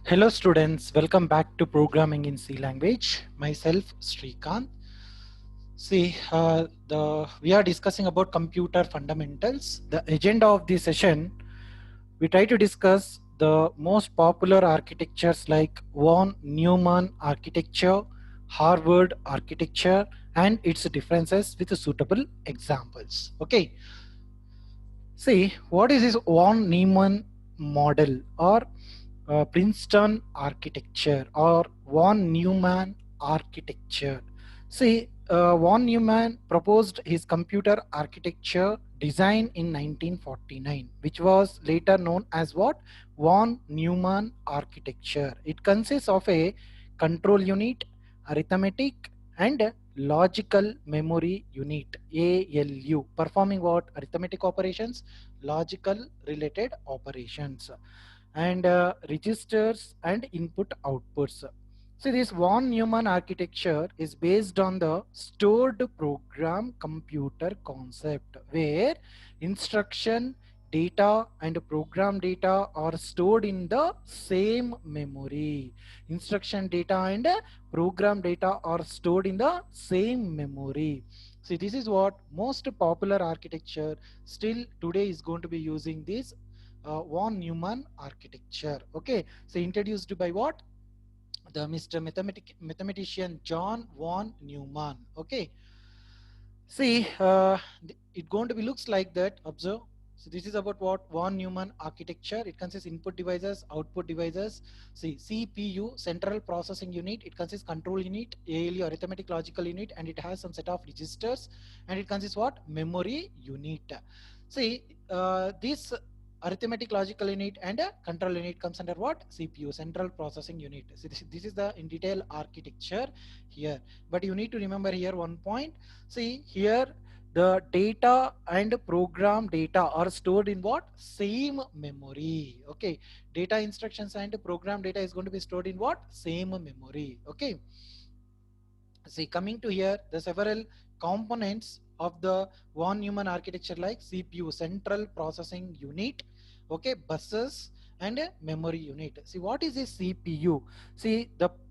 Hello students, welcome back to Programming in C language. Myself Srikanth. We are discussing about computer fundamentals. The agenda of this session, we try to discuss the most popular architectures like von Neumann architecture, Harvard architecture, and its differences with suitable examples. Okay. See, what is this von Neumann model or Princeton architecture or von Neumann architecture? See, von Neumann proposed his computer architecture design in 1949, which was later known as what? Von Neumann architecture. It consists of a control unit, arithmetic, and logical memory unit ALU, performing what? Arithmetic operations, logical related operations, and registers and input outputs. So this von Neumann architecture is based on the stored program computer concept, where instruction data and program data are stored in the same memory. Instruction data and program data are stored in the same memory. See, this is what most popular architecture still today is going to be using this von Neumann architecture. Okay, so introduced by what? The Mr. Mathematician John von Neumann. Okay, see, it going to be looks like that. Observe. So this is about what? Von Neumann architecture. It consists input devices, output devices. See, CPU, central processing unit. It consists control unit, ALU, arithmetic logical unit, and it has some set of registers. And it consists what? Memory unit. See, this arithmetic logical unit and control unit comes under what? CPU, central processing unit. See, this is the in detail architecture here. But you need to remember here one point. See here, the data and program data are stored in what? Same memory. Okay, data instructions and program data is going to be stored in what? Same memory. Okay, see, coming to here, the several components of the von Neumann architecture like CPU, central processing unit, okay, buses, and a memory unit. See, what is a CPU? See,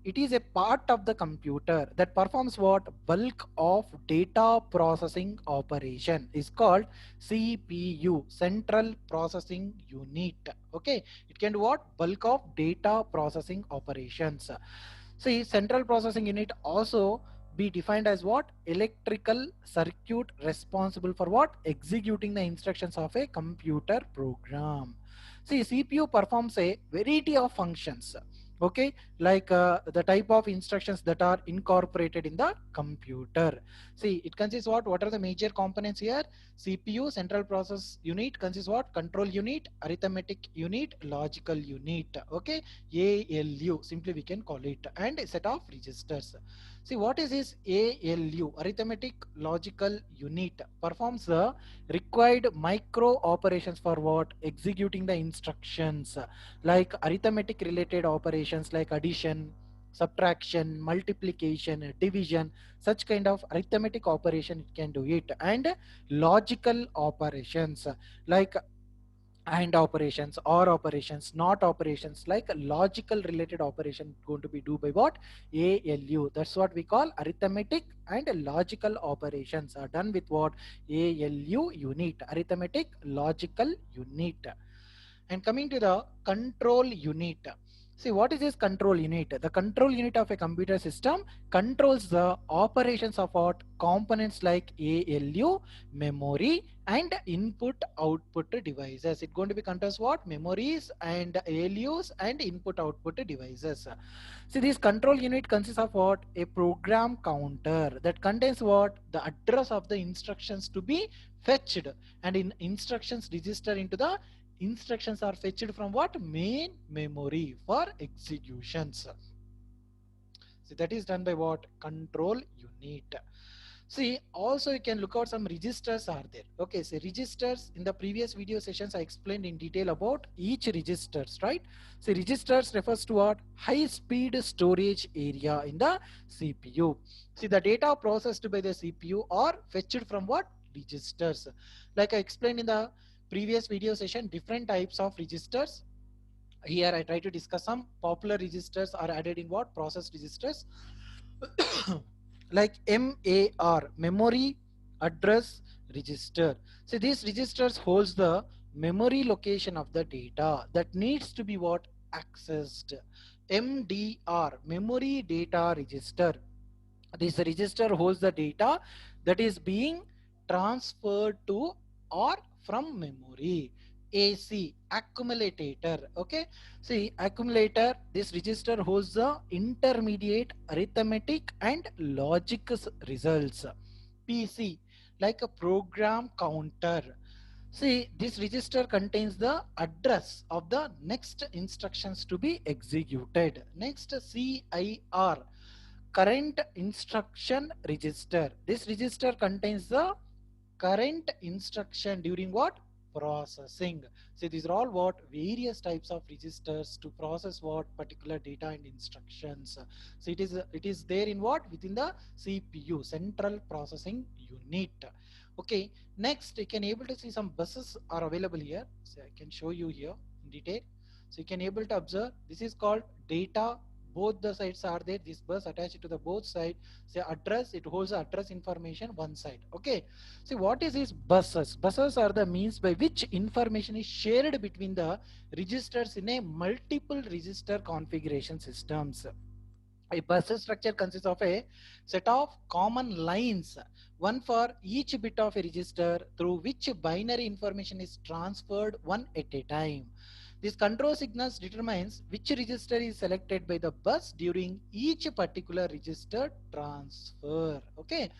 it is a part of the computer that performs what? Bulk of data processing operation is called CPU, central processing unit. Okay, it can do what? Bulk of data processing operations. See, central processing unit also be defined as what? Electrical circuit responsible for what? Executing the instructions of a computer program. See, CPU performs a variety of functions. Okay, like the type of instructions that are incorporated in the computer. See, it consists what? What are the major components here? CPU, central process unit, consists what? Control unit, arithmetic unit, logical unit. Okay, ALU, simply we can call it, and a set of registers. See, what is this ALU? Arithmetic logical unit performs the required micro operations for what? Executing the instructions like arithmetic related operations like addition, subtraction, multiplication, division, such kind of arithmetic operation it can do it, and logical operations like and operations, or operations, not operations, like logical related operation going to be do by what? ALU. That's what we call arithmetic and logical operations are done with what? ALU unit, arithmetic logical unit. And coming to the control unit. See, what is this control unit? The control unit of a computer system controls the operations of what? Components like ALU, memory, and input output devices. It going to be controls what? Memories and ALUs and input output devices. See, this control unit consists of what? A program counter that contains what? The address of the instructions to be fetched, and in instructions register into the instructions are fetched from what? Main memory for executions. So that is done by what? Control unit. See, also you can look out some registers are there. Okay, so registers, in the previous video sessions I explained in detail about each registers, right? So registers refers to what? High speed storage area in the CPU. See, the data processed by the CPU are fetched from what? Registers. Like I explained in the previous video session, different types of registers Here I try to discuss some popular registers are added in what process registers like MAR, memory address register. So these registers holds the memory location of the data that needs to be what accessed. MDR, memory data register. This register holds the data that is being transferred to or from memory. AC, accumulator. Okay, see, accumulator, this register holds the intermediate arithmetic and logic results. PC, like a program counter. See, this register contains the address of the next instructions to be executed. Next, CIR, current instruction register. This register contains the current instruction during what processing. So these are all what various types of registers to process what particular data and instructions. So it is there in what within the CPU, central processing unit. Okay, next you can able to see some buses are available here. So I can show you here in detail. So you can able to observe this is called data. Both the sides are there. This bus attached to the both side. Say address, it holds the address information one side. Okay, see what is these buses? Buses are the means by which information is shared between the registers in a multiple register configuration systems. A bus structure consists of a set of common lines, one for each bit of a register through which binary information is transferred one at a time. This control signals determines which register is selected by the bus during each particular register transfer. Okay.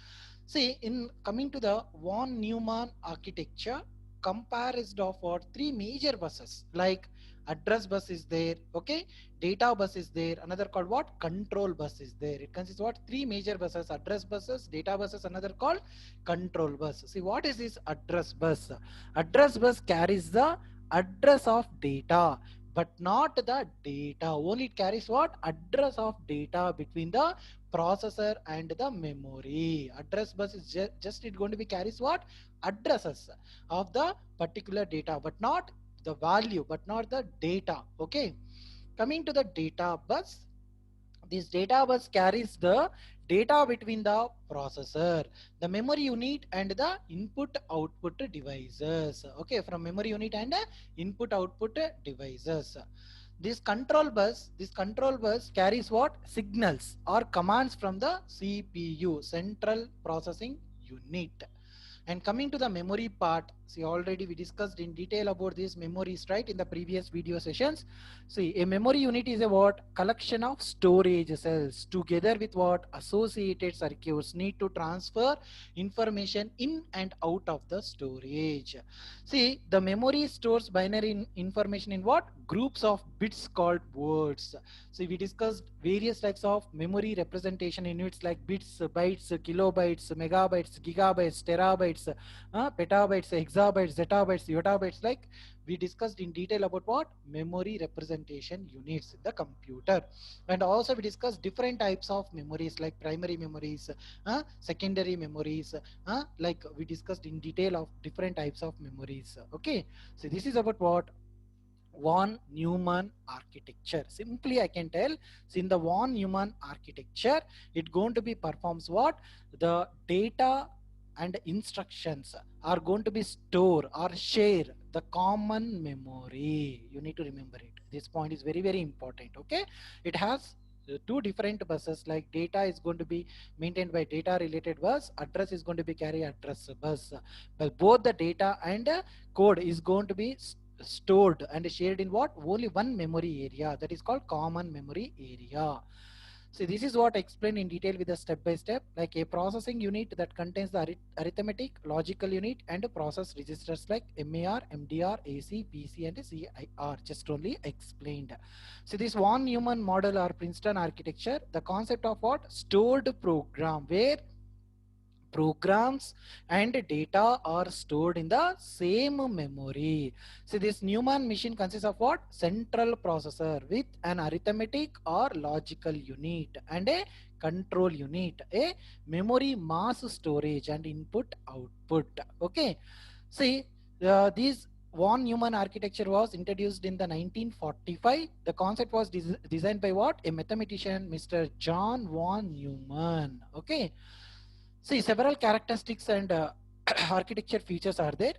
See, in coming to the von Neumann architecture, composed of what three major buses like address bus is there, okay, data bus is there, another called what control bus is there. It consists what three major buses: address buses, data buses, another called control bus. See what is this address bus? Address bus carries the address of data but not the data, only it carries what address of data between the processor and the memory. Address bus is just it going to be carries what addresses of the particular data but not the value, but not the data. Okay, coming to the data bus, this data bus carries the data between the processor, the memory unit and the input output devices. Okay, from memory unit and input output devices. This control bus carries what signals or commands from the CPU, central processing unit. And coming to the memory part, see already we discussed in detail about these memories, right, in the previous video sessions. See, a memory unit is a what collection of storage cells together with what associated circuits need to transfer information in and out of the storage. See, the memory stores binary information in what groups of bits called words. See, we discussed various types of memory representation units like bits, bytes, kilobytes, megabytes, gigabytes, terabytes, petabytes, hexabytes, zettabytes, yottabytes. Like we discussed in detail about what memory representation units in the computer. And also we discussed different types of memories like primary memories, secondary memories, like we discussed in detail of different types of memories. Okay, so this is about what von Neumann architecture. Simply I can tell, so in the von Neumann architecture, it going to be performs what the data and instructions are going to be store or share the common memory. You need to remember it. This point is very, very important. Okay, it has two different buses, like data is going to be maintained by data related bus, address is going to be carry address bus, but both the data and code is going to be stored and shared in what only one memory area, that is called common memory area. See, this is what I explained in detail with the step by step, like a processing unit that contains the arithmetic, logical unit and process registers like MAR, MDR, AC, PC and CIR, just only explained. So this von Neumann model or Princeton architecture, the concept of what stored program, where programs and data are stored in the same memory. So this Neumann machine consists of what? Central processor with an arithmetic or logical unit and a control unit, a memory mass storage and input output. Okay. See, these von Neumann architecture was introduced in the 1945. The concept was designed by what? A mathematician, Mr. John von Neumann. Okay. See, several characteristics and architecture features are there.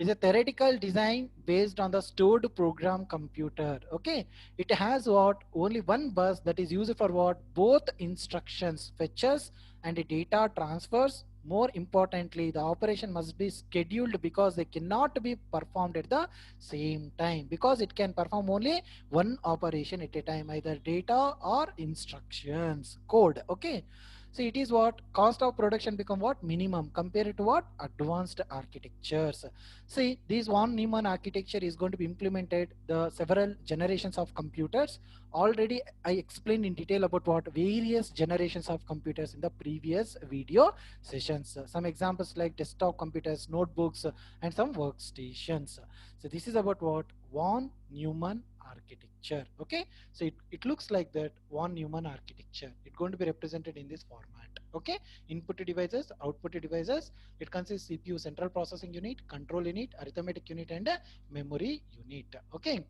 It's a theoretical design based on the stored program computer. Okay, it has what? Only one bus that is used for what? Both instructions, fetches and data transfers. More importantly, the operation must be scheduled because they cannot be performed at the same time, because it can perform only one operation at a time, either data or instructions code. Okay, so it is what? Cost of production become what? Minimum compared to what? Advanced architectures. See, this von Neumann architecture is going to be implemented the several generations of computers. Already I explained in detail about what various generations of computers in the previous video sessions. Some examples like desktop computers, notebooks, and some workstations. So this is about what? Von Neumann architecture. Okay, so it looks like that von Neumann architecture. It's going to be represented in this format. Okay, input devices, output devices. It consists CPU, central processing unit, control unit, arithmetic unit, and a memory unit. Okay.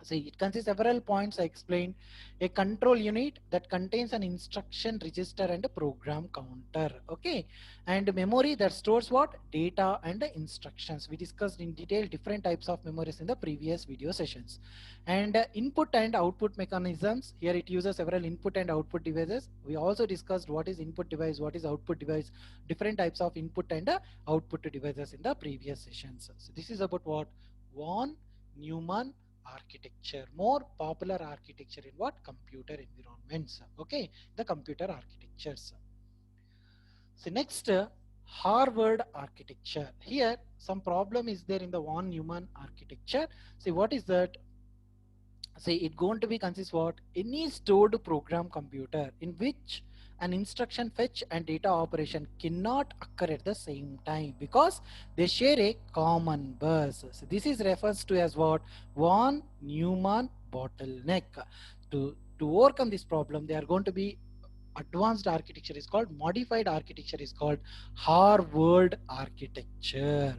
See, it consists several points I explained. A control unit that contains an instruction register and a program counter. Okay, and memory that stores what? Data and the instructions. We discussed in detail different types of memories in the previous video sessions. And input and output mechanisms. Here it uses several input and output devices. We also discussed what is input device, what is output device, different types of input and output devices in the previous sessions. So this is about what? Von Neumann architecture, more popular architecture in what? Computer environments. Okay, the computer architectures. So next, Harvard architecture. Here some problem is there in the von Neumann architecture. See, what is that? Say it going to be consist what? Any stored program computer in which an instruction fetch and data operation cannot occur at the same time because they share a common bus. So this is refers to as what? Von Neumann bottleneck. To overcome this problem, they are going to be advanced architecture is called, modified architecture is called Harvard architecture.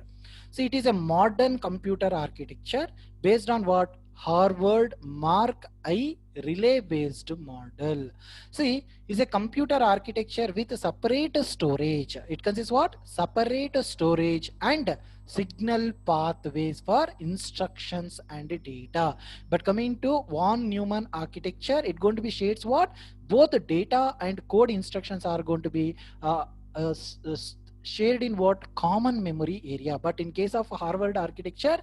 See, it is a modern computer architecture based on what? Harvard Mark I relay based model. See, is a computer architecture with separate storage. It consists what? Separate storage and signal pathways for instructions and data. But coming to von Neumann architecture, it going to be shades what? Both the data and code instructions are going to be uh, shared in what? Common memory area. But in case of Harvard architecture,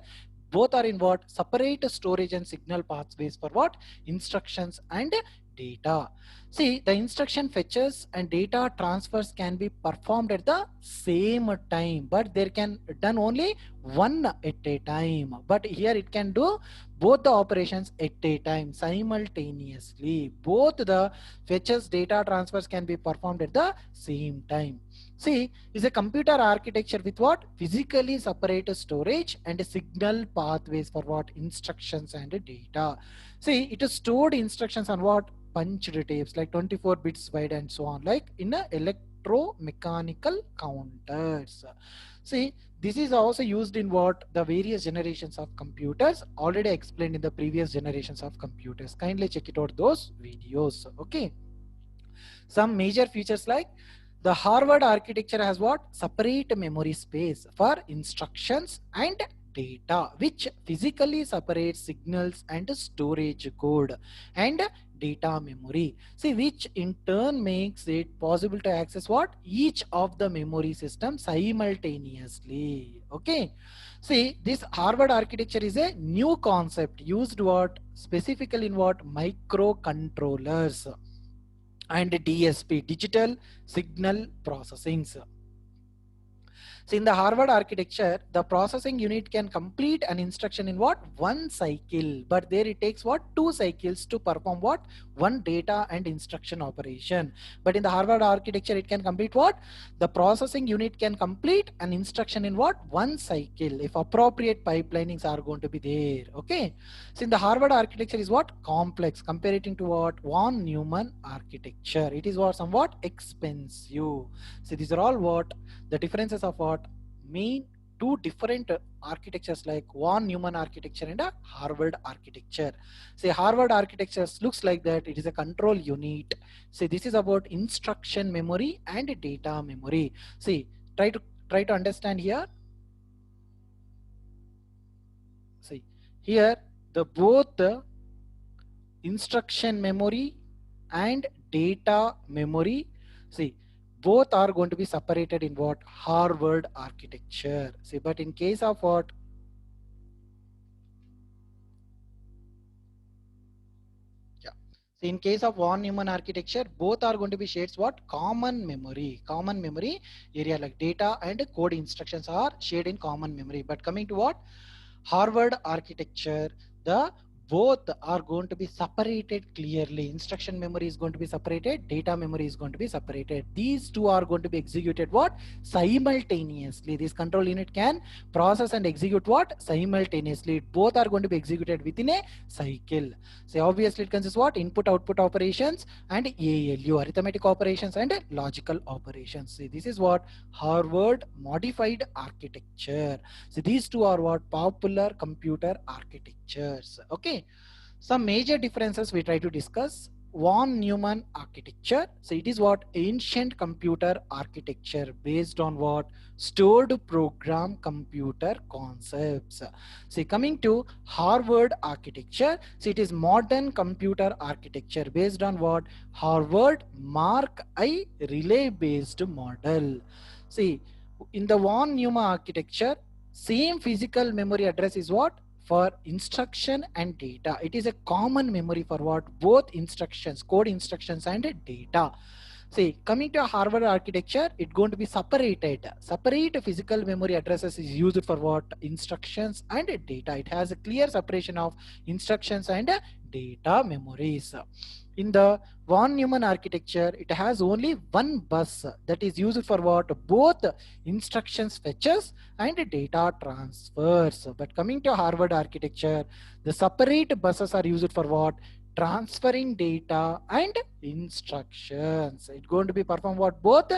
both are in what? Separate storage and signal pathways for what? Instructions and data. See, the instruction fetches and data transfers can be performed at the same time, but there can done only one at a time. But here it can do both the operations at a time simultaneously. Both the fetches, data transfers can be performed at the same time. See, is a computer architecture with what? Physically separate storage and signal pathways for what? Instructions and data. See, it is stored instructions on what? Punched tapes like 24 bits wide and so on, like in a electromechanical counters. See, this is also used in what? The various generations of computers already explained in the previous generations of computers. Kindly check it out those videos. Okay, some major features like the Harvard architecture has what? Separate memory space for instructions and data, which physically separates signals and storage code and data memory. See, which in turn makes it possible to access what? Each of the memory systems simultaneously. Okay. See, this Harvard architecture is a new concept used what? Specifically in what? Microcontrollers and DSP, digital signal processing. So in the Harvard architecture, the processing unit can complete an instruction in what? One cycle, but there it takes what? Two cycles to perform what? One data and instruction operation. But in the Harvard architecture, it can complete what? The processing unit can complete an instruction in what? One cycle, if appropriate pipelines are going to be there. Okay. So in the Harvard architecture is what? Complex, comparing to what? Von Neumann architecture. It is what? Somewhat expensive. So these are all what? The differences of what? Main two different architectures like von Neumann architecture and a Harvard architecture. Say Harvard architecture looks like that. It is a control unit. Say this is about instruction memory and data memory. See, try to understand here. See here, the both the instruction memory and data memory, see, both are going to be separated in what? Harvard architecture. See, but in case of what? Yeah. So in case of von Neumann architecture, both are going to be shared what? Common memory area, like data and code instructions are shared in common memory. But coming to what? Harvard architecture, the both are going to be separated clearly. Instruction memory is going to be separated, data memory is going to be separated. These two are going to be executed what? Simultaneously. This control unit can process and execute what? Simultaneously. Both are going to be executed within a cycle. So obviously it consists what? Input output operations and ALU, arithmetic operations and logical operations. See, this is what? Harvard modified architecture. So these two are what? Popular computer architectures. Okay. Some major differences we try to discuss. Von Neumann architecture. So it is what? Ancient computer architecture based on what? Stored program computer concepts. See, coming to Harvard architecture. So it is modern computer architecture based on what? Harvard Mark I relay based model. See, in the von Neumann architecture, same physical memory address is what? For instruction and data. It is a common memory for what? Both instructions, code instructions and data. See, coming to Harvard architecture, it's going to be separated. Separate physical memory addresses is used for what? Instructions and data. It has a clear separation of instructions and data memories. In the von Neumann architecture, it has only one bus that is used for what? Both instructions fetches and data transfers. But coming to Harvard architecture, the separate buses are used for what? Transferring data and instructions. It's going to be perform what? Both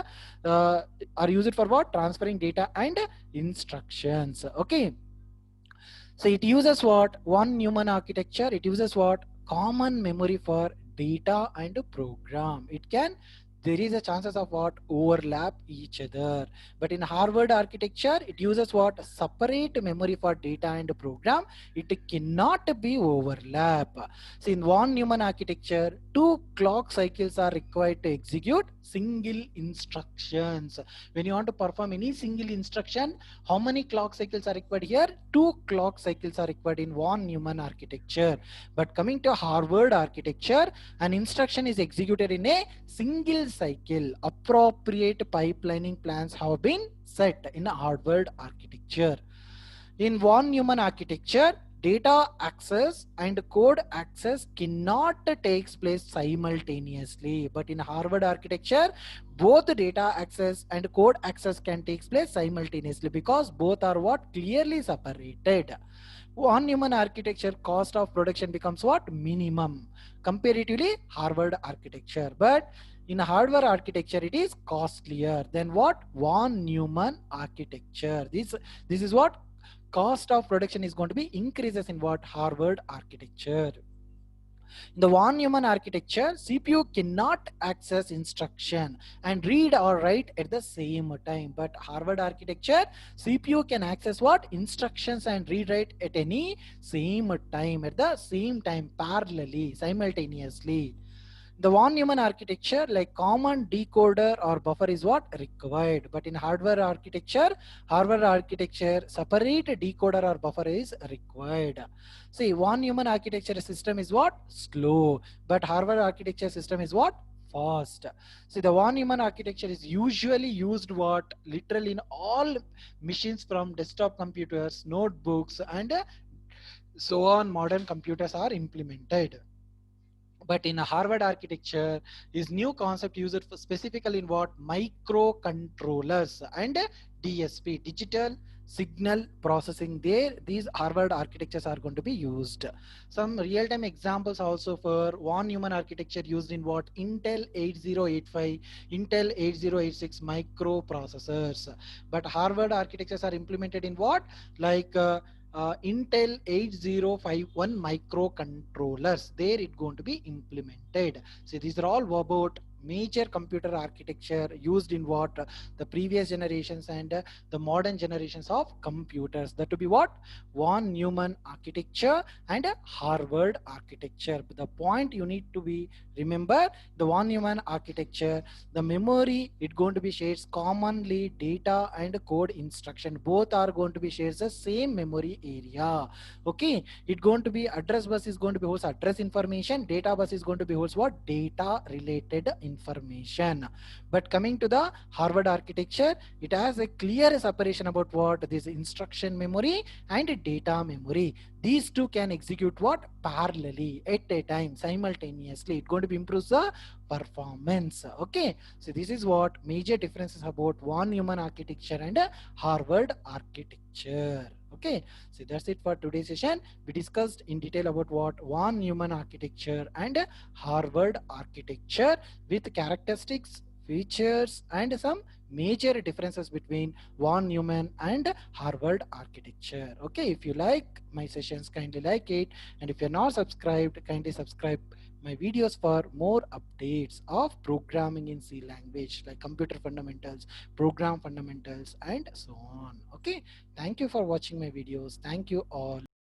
are used for what? Transferring data and instructions. Okay. So it uses what? Von Neumann architecture. It uses what? Common memory for data and program. It can, there is a chances of what? Overlap each other. But in Harvard architecture, it uses what? Separate memory for data and program. It cannot be overlap. So in von Neumann architecture, two clock cycles are required to execute single instructions. When you want to perform any single instruction, how many clock cycles are required here? Two clock cycles are required in von Neumann architecture. But coming to Harvard architecture, an instruction is executed in a single cycle. Appropriate pipelining plans have been set in Harvard architecture. In von Neumann architecture, data access and code access cannot takes place simultaneously. But in Harvard architecture, both data access and code access can take place simultaneously because both are what? Clearly separated. Von Neumann architecture, cost of production becomes what? Minimum comparatively Harvard architecture. But in Harvard architecture, it is costlier than what? Von Neumann architecture. This is what? Cost of production is going to be increases in what? Harvard architecture. In the von Neumann architecture, CPU cannot access instruction and read or write at the same time. But Harvard architecture, CPU can access what? Instructions and read write at any same time, at the same time, parallelly, simultaneously. The von Neumann architecture, like common decoder or buffer is what? Required. But in Harvard architecture, separate decoder or buffer is required. See, von Neumann architecture system is what? Slow. But Harvard architecture system is what? Fast. See, the von Neumann architecture is usually used what? Literally in all machines from desktop computers, notebooks, and so on. Modern computers are implemented. But in a Harvard architecture, is new concept used for specifically in what? Microcontrollers and DSP, digital signal processing there, these Harvard architectures are going to be used. Some real-time examples also for von Neumann architecture used in what? Intel 8085, Intel 8086 microprocessors. But Harvard architectures are implemented in what? Like Intel 8051 microcontrollers. There it going to be implemented. So these are all about major computer architecture used in what? The previous generations and the modern generations of computers. That to be what? Von Neumann architecture and Harvard architecture. But the point you need to be remember, the von Neumann architecture, the memory it going to be shares commonly data and code instruction. Both are going to be shares the same memory area. Okay, it going to be address bus is going to be holds address information, data bus is going to be holds what? Data related information. But coming to the Harvard architecture, it has a clear separation about what? This instruction memory and data memory. These two can execute what? Parallelly at a time, simultaneously. It's going to be improve the performance. Okay, so this is what major differences about von Neumann architecture and Harvard architecture. Okay, so that's it for today's session. We discussed in detail about what von Neumann architecture and Harvard architecture with characteristics, features, and some major differences between von Neumann and Harvard architecture. Okay, if you like my sessions, kindly like it, and if you're not subscribed, kindly subscribe my videos for more updates of programming in C language like computer fundamentals, program fundamentals, and so on. Okay, thank you for watching my videos. Thank you all.